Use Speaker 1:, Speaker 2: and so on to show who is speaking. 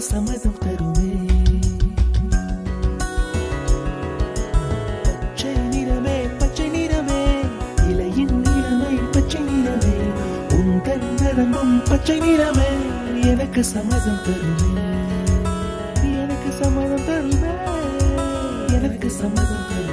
Speaker 1: சம்மதம் தருமே. பச்சை நிறமே பச்சை நிறமே, இலையின் நிறமை பச்சை நிறமே, உந்தன் நிறமும் பச்சை நிறமே, எனக்கு சம்மதம் தருமே, எனக்கு சம்மதம் தருமே, எனக்கு சம்மதம் தருமே.